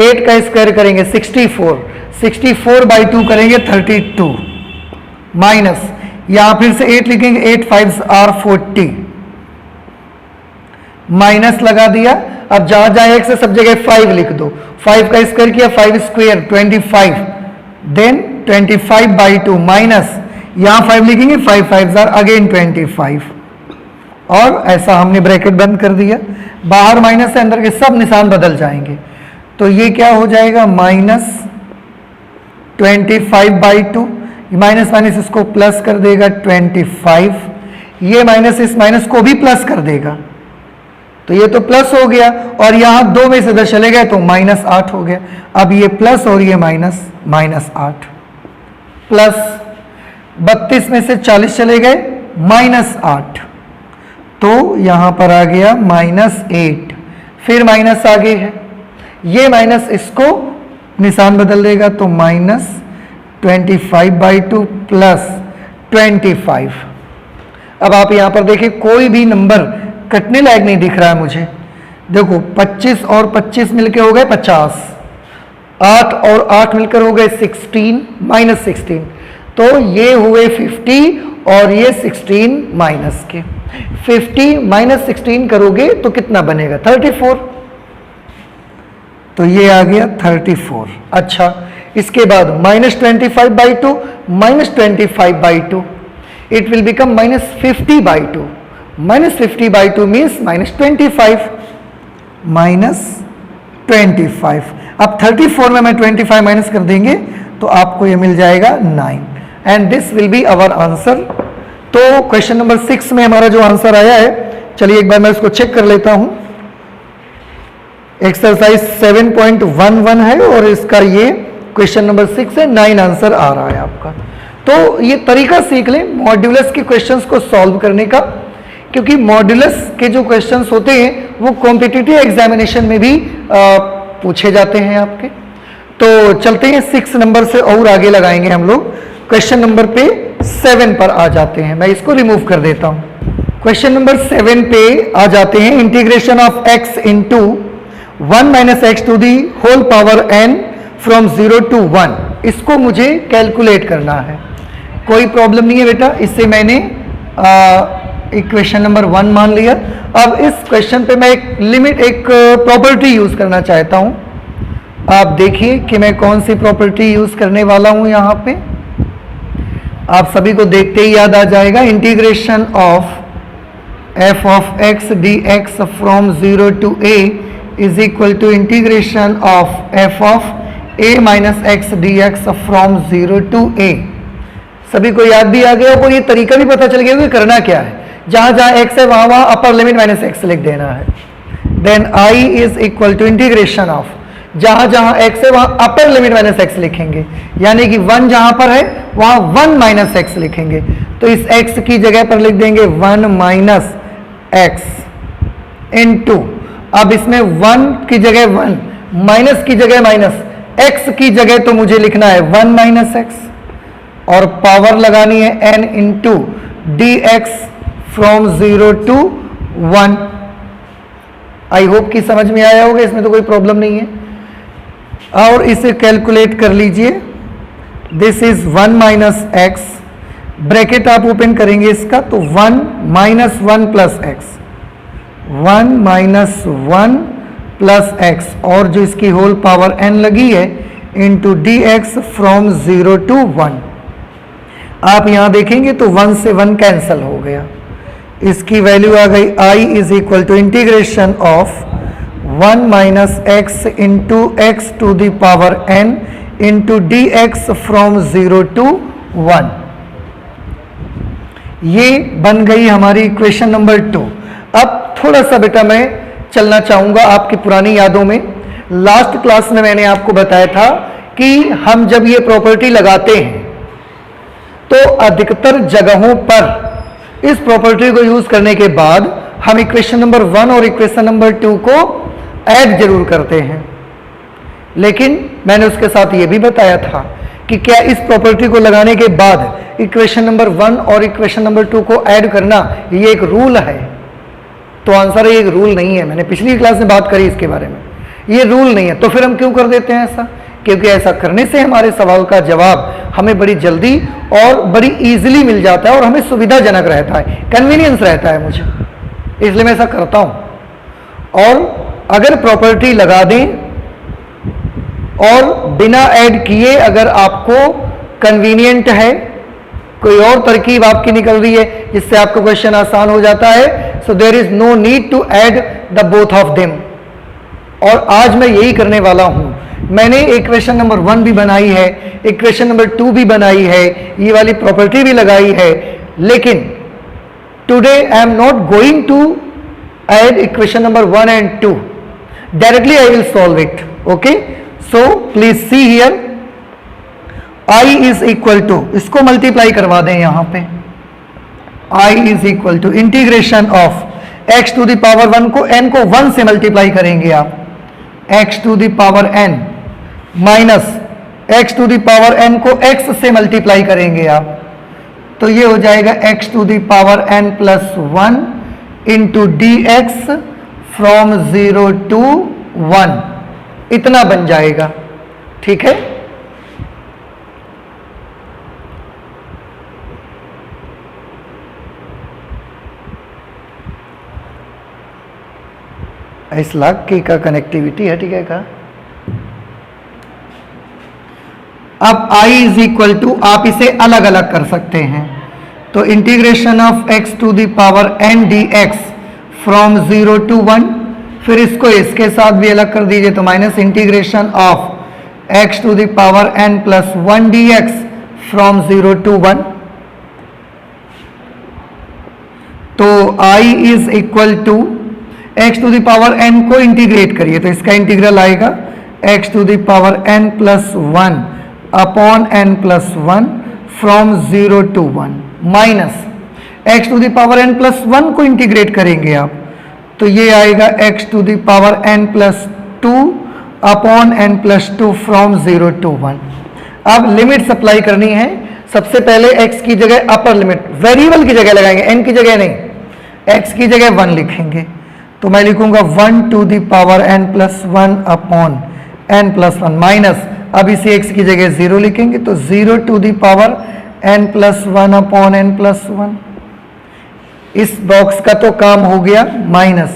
8 का स्क्वायर करेंगे 64, 64/2 करेंगे 32 माइनस यहां फिर से 8 लिखेंगे, 8 5 आर 40 माइनस लगा दिया। अब जहां जहां x है सब जगह 5 लिख दो, 5 का स्क्वायर किया 5 स्क्वायर 25, देन 25/2 माइनस यहां 5 लिखेंगे, 5 5 जार अगेन 25 और ऐसा हमने ब्रैकेट बंद कर दिया। बाहर माइनस से अंदर के सब निशान बदल जाएंगे, तो ये क्या हो जाएगा माइनस 25/2, माइनस माइनस इसको प्लस कर देगा 25, ये माइनस इस माइनस को भी प्लस कर देगा, तो ये तो प्लस हो गया और यहां 2 में से 10 चले गए तो -8 हो गया। अब ये प्लस और ये माइनस, -8 प्लस 32 में से 40 चले गए -8, तो यहां पर आ गया -8, फिर माइनस आगे है, ये माइनस इसको निशान बदल देगा तो -25/2 प्लस 25। अब आप यहां पर देखिए कोई भी नंबर कटने लायक नहीं दिख रहा है मुझे, देखो 25 और 25 मिलकर हो गए 50, 8 और 8 मिलकर हो गए 16 -16, तो ये हुए 50 और ये 16 माइनस के, 50 - 16 करोगे तो कितना बनेगा 34, तो ये आ गया 34। अच्छा, इसके बाद -25/2 -25/2 इट विल बिकम -50/2, -50/2 मीन्स -25 -25। अब 34 में मैं 25 माइनस कर देंगे तो आपको ये मिल जाएगा 9 and this will be our answer. तो क्वेश्चन नंबर 6 में हमारा जो आंसर आया है, चलिए एक बार मैं इसको चेक कर लेता हूं। एक्सरसाइज 7.11 है और इसका ये क्वेश्चन नंबर 6 है, 9 आंसर आ रहा है आपका। तो ये तरीका सीख लें मॉड्यूलस के क्वेश्चंस को सॉल्व करने का, क्योंकि मॉड्यूलस के जो क्वेश्चंस होते हैं वो कॉम्पिटिटिव एग्जामिनेशन में भी पूछे जाते हैं आपके। तो चलते हैं 6 नंबर से और आगे लगाएंगे हम लोग, क्वेश्चन नंबर पे 7 पर आ जाते हैं। मैं इसको रिमूव कर देता हूं। क्वेश्चन नंबर 7 पे आ जाते हैं, integration of x into 1 - x to the whole power n from 0 to 1, इसको मुझे कैलकुलेट करना है। कोई प्रॉब्लम नहीं है बेटा, इससे मैंने इक्वेशन नंबर 1 मान लिया। अब इस क्वेश्चन पे मैं एक लिमिट, एक प्रॉपर्टी यूज करना चाहता हूं। आप देखिए कि मैं कौन सी प्रॉपर्टी यूज करने वाला हूं। यहां पे आप सभी को देखते ही याद आ जाएगा, integration of f of x dx from 0 to a is equal to integration of f of a - x dx from 0 to a। सभी को याद भी आ गया और ये तरीका भी पता चल गया कि करना क्या है। जहां जहां x है वहां वहां अपर लिमिट -x लिख देना है। Then I is equal to integration of, जहां जहां x है वहां अपर लिमिट -x लिखेंगे, यानी कि 1 जहां पर है वहां 1 - x लिखेंगे। तो इस x की जगह पर लिख देंगे 1 - x इनटू, अब इसमें 1 की जगह 1, माइनस की जगह माइनस, x की जगह तो मुझे लिखना है 1 - x और पावर लगानी है n into dx from 0 to 1। I hope कि समझ में आया होगा, इसमें तो कोई प्रॉब्लम नहीं है। और इसे कैलकुलेट कर लीजिए, दिस इज 1 - x, ब्रैकेट आप ओपन करेंगे इसका तो 1 - 1 प्लस x, 1 - 1 प्लस x और जो इसकी होल पावर n लगी है इंटू dx फ्रॉम 0 to 1। आप यहां देखेंगे तो 1 से 1 कैंसल हो गया, इसकी वैल्यू आ गई I is equal to integration of 1 minus x into x to the power n into d x from 0 to 1। ये बन गई हमारी इक्वेशन नंबर 2। अब थोड़ा सा बेटा मैं चलना चाहूंगा आपकी पुरानी यादों में। लास्ट क्लास में मैंने आपको बताया था कि हम जब ये प्रॉपर्टी लगाते हैं तो अधिकतर जगहों पर इस प्रॉपर्टी को यूज करने के बाद हम इक्वेशन नंबर 1 और इक्वेशन नंबर 2 को ऐड जरूर करते हैं, लेकिन मैंने उसके साथ ये भी बताया था कि क्या इस प्रॉपर्टी को लगाने के बाद इक्वेशन नंबर 1 और इक्वेशन नंबर 2 को ऐड करना ये एक रूल है? तो आंसर है ये एक रूल नहीं है। मैंने पिछली क्लास में बात करी इसके बारे में, ये रूल नहीं है। तो फिर हम क्यों कर देते हैं ऐसा? क्योंकि ऐसा करने से हमारे सवाल का जवाब हमें बड़ी जल्दी और बड़ी इजीली मिल जाता है और हमें सुविधाजनक रहता है, कन्वीनियंस रहता है मुझे, इसलिए मैं ऐसा करता हूं। और अगर प्रॉपर्टी लगा दें और बिना ऐड किए अगर आपको कन्वीनियंट है, कोई और तरकीब आपकी निकल रही है जिससे आपका क्वेश्चन आसान हो जाता है, so there is no need to add the both of them. और आज मैं यही करने वाला हूं। मैंने इक्वेशन नंबर 1 भी बनाई है, इक्वेशन नंबर 2 भी बनाई है, ये वाली प्रॉपर्टी भी लगाई है, लेकिन today I am not going to add equation number 1 and 2, directly I will solve it. Okay, so please see here, I is equal to, इसको मल्टीप्लाई करवा दें यहां पे, I is equal to integration of x to the power 1 को n को 1 से multiply करेंगे आप, x to the power n minus x to the power n को x से मल्टीप्लाई करेंगे आप, तो ये हो जाएगा x to the power n plus 1 into d x from 0 to 1, इतना बन जाएगा। ठीक है, इस लाख की का कनेक्टिविटी है, ठीक है का। अब I इज इक्वल टू, आप इसे अलग अलग कर सकते हैं, तो integration of x to the power n dx from 0 to 1, फिर इसको इसके साथ भी अलग कर दीजिए, तो minus integration of x to the power n plus 1 dx from 0 to 1। तो I is equal to x to the power n को इंटीग्रेट करिए, तो इसका इंटीग्रल आएगा x to the power n plus 1 upon n plus 1 from 0 to 1, minus x to the power n plus 1 को integrate करेंगे आप, तो ये आएगा x to the power n plus 2 upon n plus 2 from 0 to 1। अब limit supply करनी है। सबसे पहले x की जगह अपर लिमिट वेरिएबल की जगह लगाएंगे, n की जगह नहीं, x की जगह 1 लिखेंगे, तो मैं लिखूंगा 1 to the power n plus 1 upon n plus 1 minus, अब इसे x की जगह 0 लिखेंगे, तो 0 to the power n plus 1 upon n plus 1। इस बॉक्स का तो काम हो गया माइनस,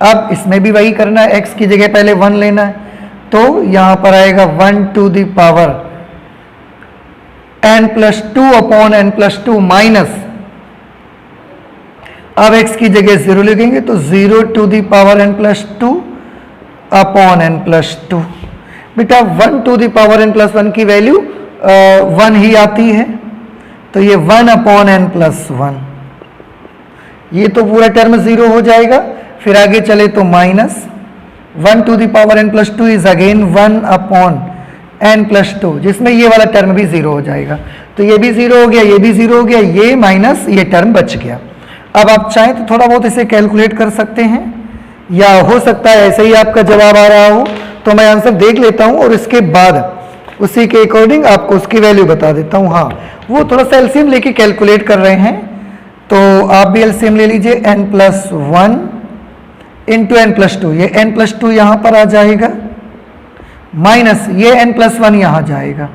अब इसमें भी वही करना है, x की जगह पहले 1 लेना है, तो यहां पर आएगा 1 to the power n plus 2 upon n plus 2 minus, अब x की जगह 0 लिखेंगे, तो 0 to the power n plus 2 upon n plus 2। बेटा 1 to the power n plus 1 की वैल्यू 1 ही आती है, तो ये 1 अपॉन n प्लस 1, ये तो पूरा टर्म 0 हो जाएगा। फिर आगे चले तो minus 1 to the power n plus 2 is again 1 upon n plus 2, जिसमें ये वाला टर्म भी 0 हो जाएगा, तो ये भी 0 हो गया, ये भी 0 हो गया, ये माइनस ये टर्म बच गया। अब आप चाहें तो थोड़ा बहुत इसे कैलकुलेट कर सकते हैं, या हो सकता है ऐसे ही आपका जवाब आ रहा हो, तो मैं आंसर देख लेता हूं और इसके बाद उसी के अकॉर्डिंग आपको उसकी वैल्यू बता देता हूं। हाँ, वो थोड़ा सा एलसीएम लेके कैलकुलेट कर रहे हैं, तो आप भी एलसीएम ले लीजिए, n plus 1 into n plus 2, ये n प्लस 2 यहां पर आ जाएगा, माइनस ये n प्लस 1 यहां जाएगा,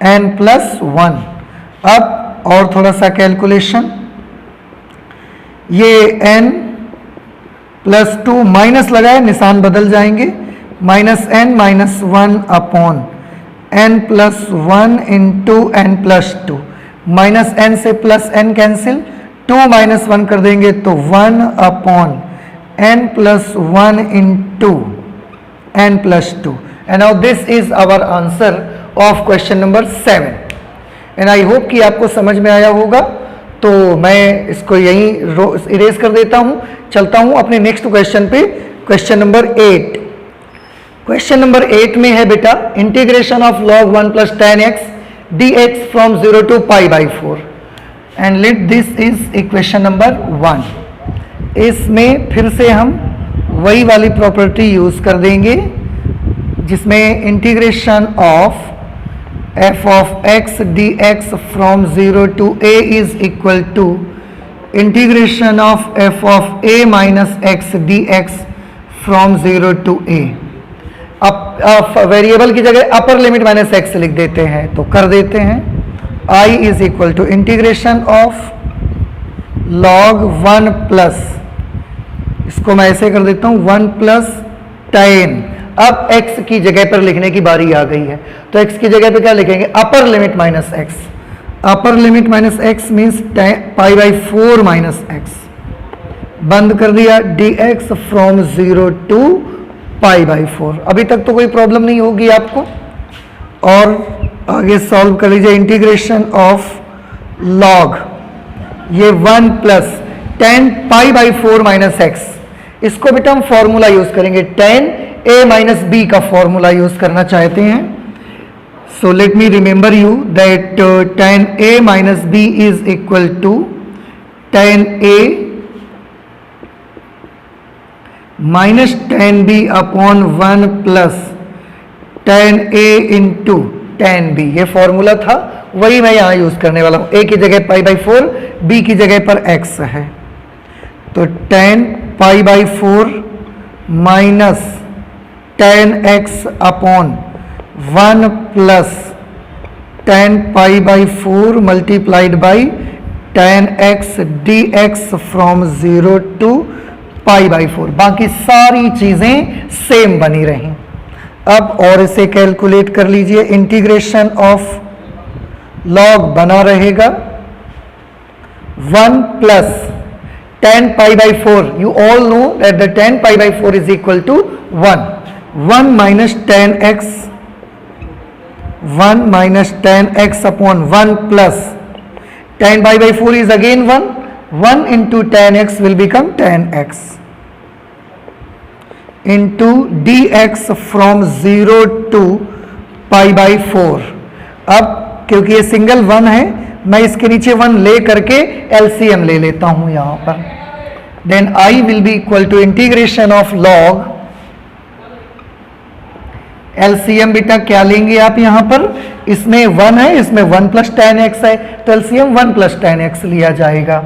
n प्लस 1। अब और थोड़ा सा कैलकुलेशन, ये n प्लस 2 माइनस लगाए, निशान बदल जाएंगे, minus n minus 1 upon n plus 1 into n plus 2, minus n से प्लस n कैंसिल, 2 माइनस 1 कर देंगे तो 1 upon n plus 1 into n plus 2। And now this is our answer of question number 7। And I hope कि आपको समझ में आया होगा। तो मैं इसको यहीं इरेज कर देता हूं, चलता हूं अपने नेक्स्ट क्वेश्चन पे, क्वेश्चन नंबर 8। क्वेश्चन नंबर 8 में है बेटा integration of log 1 plus tan x dx from 0 to pi by 4 and let this is equation number 1। इसमें फिर से हम वही वाली प्रॉपर्टी यूज कर देंगे जिसमें integration of f of x dx from 0 to a is equal to integration of f of a minus x dx from 0 to a। अब वेरिएबल की जगह अपर लिमिट माइनस एक्स लिख देते हैं, तो कर देते हैं i is equal to integration of log 1 plus, इसको मैं ऐसे कर देता हूं 1 प्लस tan। अब x की जगह पर लिखने की बारी आ गई है, तो x की जगह पे क्या लिखेंगे, upper limit minus x. Upper limit minus x means pi by 4 minus x. बंद कर दिया dx from 0 to pi by 4। अभी तक तो कोई प्रॉब्लम नहीं होगी आपको। और आगे सॉल्व कर लीजिए इंटीग्रेशन ऑफ लॉग ये 1 plus tan pi by 4 minus x. इसको बेटा हम फॉर्मूला यूज करेंगे, tan a माइनस बी का फॉर्मूला यूज करना चाहते हैं। So let me remember you that tan a minus b is equal to tan a minus tan b upon 1 plus tan a into tan b। ये formula था, वही मैं यहां use करने वाला हूं। a की जगह पाई बाई 4, b की जगह पर x है, तो tan pi by 4 minus tan x upon 1 plus tan pi by 4 multiplied by tan x dx from 0 to pi by 4। बाकी सारी चीजें सेम बनी रही। अब और इसे कैलकुलेट कर लीजिए, इंटीग्रेशन ऑफ लॉग बना रहेगा 1 plus tan pi by 4। You all know that the tan pi by 4 is equal to 1 minus tan x, 1 minus tan x upon 1 plus tan pi by 4 is again 1 into tan x will become tan x into dx from 0 to pi by 4। अब क्योंकि ये single 1 है, मैं इसके नीचे 1 ले करके LCM ले लेता हूं यहां पर। Then I will be equal to integration of log LCM बेटा क्या लेंगे आप यहां पर, इसमें 1 है, इसमें 1 प्लस tan x है, तो LCM 1 प्लस tan x लिया जाएगा।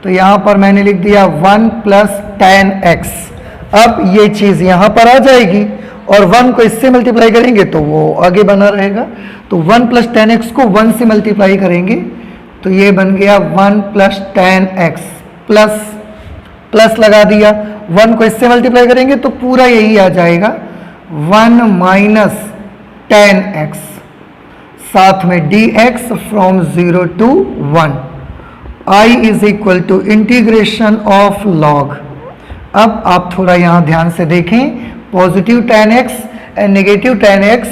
तो यहां पर मैंने लिख दिया 1 प्लस tan x। अब ये चीज यहां पर आ जाएगी और 1 को इससे मल्टीप्लाई करेंगे तो वो आगे बना रहेगा। तो 1 प्लस tan x को 1 से मल्टीप्लाई करेंगे तो ये बन गया 1 plus tan x plus plus लगा दिया, 1 को इससे मल्टीप्लाई करेंगे तो पूरा यही आ जाएगा 1 माइनस tan x, साथ में dx from 0 to 1। I is equal to integration of log। अब आप थोड़ा यहां ध्यान से देखें, positive tan x and negative tan x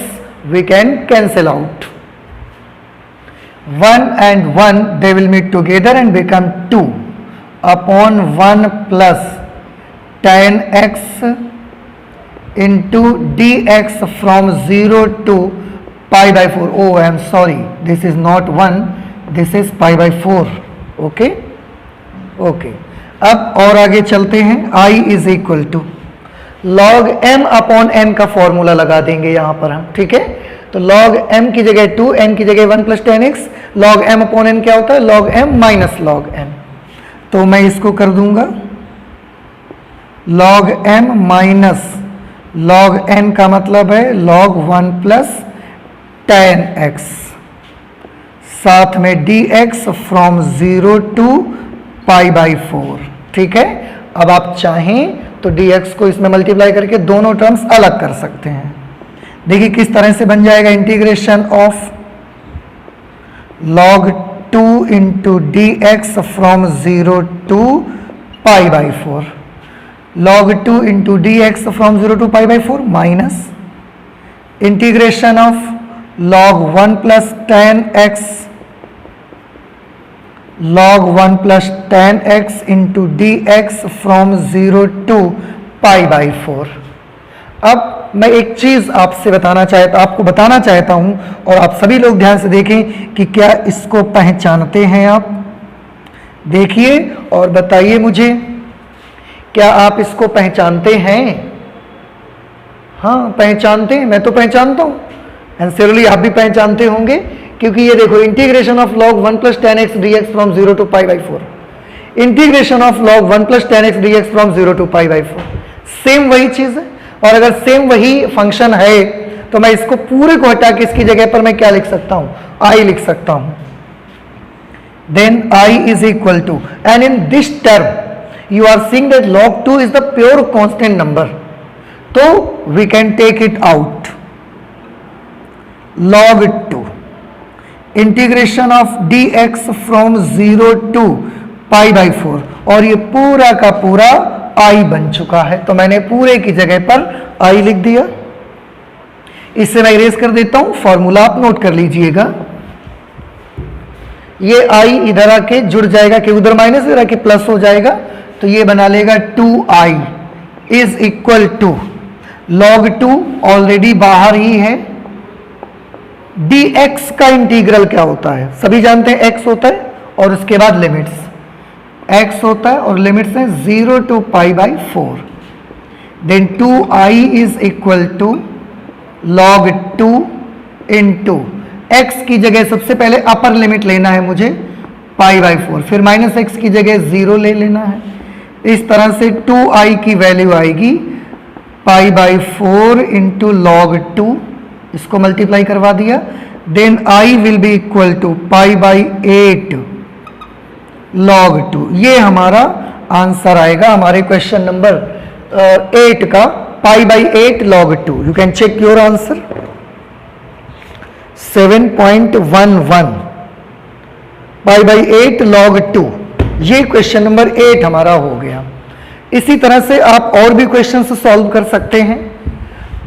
we can cancel out. 1 and 1 they will meet together and become 2 upon 1 plus tan x into dx from 0 to pi by 4। oh I am sorry, this is not 1, this is pi by 4। okay okay अब और आगे चलते हैं। I is equal to log m upon n का formula लगा देंगे यहां पर हम, ठीक है। तो log m की जगह 2, n की जगह 1 plus tan x। log m upon n क्या होता है, log m minus log n। तो मैं इसको कर दूंगा log m minus log n का मतलब है log 1 प्लस tan x, साथ में dx from 0 to pi by 4, ठीक है। अब आप चाहें तो dx को इसमें मल्टीप्लाई करके दोनों टर्म्स अलग कर सकते हैं। देखिए किस तरह से बन जाएगा, integration of log 2 into d x from 0 to pi by 4, log 2 into d x from 0 to pi by 4 minus integration of log 1 plus tan x log 1 plus tan x into d x from 0 to pi by 4। अब मैं एक चीज आपको बताना चाहता हूं और आप सभी लोग ध्यान से देखें कि क्या इसको पहचानते हैं आप। देखिए और बताइए मुझे, क्या आप इसको पहचानते हैं? हाँ पहचानते हैं, मैं तो पहचानता हूं, एंड आप भी पहचानते होंगे, क्योंकि ये देखो integration of log 1 plus tan x d x from 0 to pi by 4, integration of log 1 plus tan x d x from 0 to pi by 4, same वही चीज है। और अगर सेम वही फंक्शन है तो मैं इसको पूरे को हटा के इसकी जगह पर मैं क्या लिख सकता हूं? I लिख सकता हूं। Then I is equal to, and in this term you are seeing that log 2 is the pure constant number, तो we can take it out. log 2 integration of d x from 0 to pi by 4, और ये पूरा का पूरा I बन चुका है, तो मैंने पूरे की जगह पर I लिख दिया। इससे मैं इरेज कर देता हूं, फॉर्मूला आप नोट कर लीजिएगा। ये I इधर आके जुड़ जाएगा, कि उधर माइनस इधर आके प्लस हो जाएगा, तो ये बना लेगा 2I is equal to log 2 already बाहर ही है। dx का इंटीग्रल क्या होता है? सभी जानते हैं x होता है और उसके बाद लिमिट्स, x होता है और लिमिट्स हैं 0 to pi by 4। Then 2I is equal to log 2 into x की जगह सबसे पहले अपर लिमिट लेना है मुझे पाई बाई 4, फिर माइनस x की जगह 0 ले लेना है। इस तरह से 2I की वैल्यू आएगी पाई बाई 4 इंटू log 2, इसको मल्टीप्लाई करवा दिया। Then I will be equal to pi by 8 log 2। ये हमारा आंसर आएगा हमारे क्वेश्चन नंबर 8 का, pi by 8 log 2। You can check your answer 7.11 pi by 8 log 2। ये क्वेश्चन नंबर 8 हमारा हो गया। इसी तरह से आप और भी क्वेश्चन सॉल्व कर सकते हैं।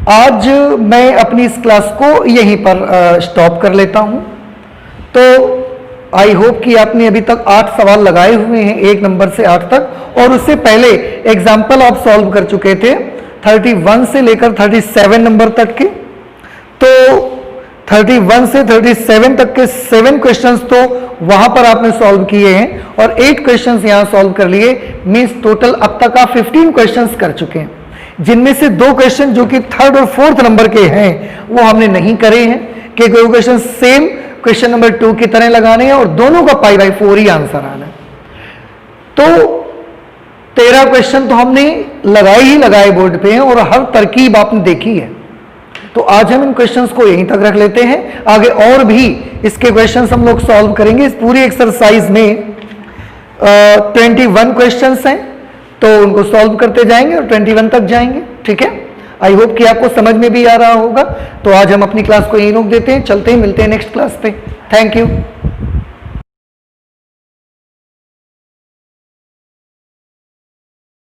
आज मैं अपनी इस क्लास को यहीं पर स्टॉप कर लेता हूं। तो आई होप कि आपने अभी तक 8 सवाल लगाए हुए हैं 1 नंबर से 8 तक, और उससे पहले एग्जाम्पल आप सॉल्व कर चुके थे 31 से लेकर 37 नंबर तक के। तो 31 से 37 तक के 7 क्वेश्चंस तो वहां पर आपने सॉल्व किए हैं और 8 क्वेश्चंस यहां सॉल्व कर लिए। मींस टोटल अब तक आप 15 क्वेश्चंस कर चुके हैं, जिनमें से 2 क्वेश्चन जो कि 3rd और 4th नंबर के हैं वो हमने नहीं करे हैं, क्योंकि वो क्वेश्चन सेम क्वेश्चन नंबर 2 की तरह लगाने हैं और दोनों का पाई बाई 4 ही आंसर आना है। तो 13 क्वेश्चन तो हमने लगाए बोर्ड पे हैं और हर तरकीब आपने देखी है। तो आज हम इन क्वेश्चंस को यहीं तक रख लेते हैं। आगे और भी इसके क्वेश्चंस हम लोग सॉल्व करेंगे। इस पूरी एक्सरसाइज में 21 क्वेश्चंस हैं, तो उनको सॉल्व करते जाएंगे और 21 तक जाएंगे। ठीक है, आई होप कि आपको समझ में भी आ रहा होगा। तो आज हम अपनी क्लास को यहीं रोक देते हैं, चलते हैं, मिलते हैं नेक्स्ट क्लास पे। Thank you.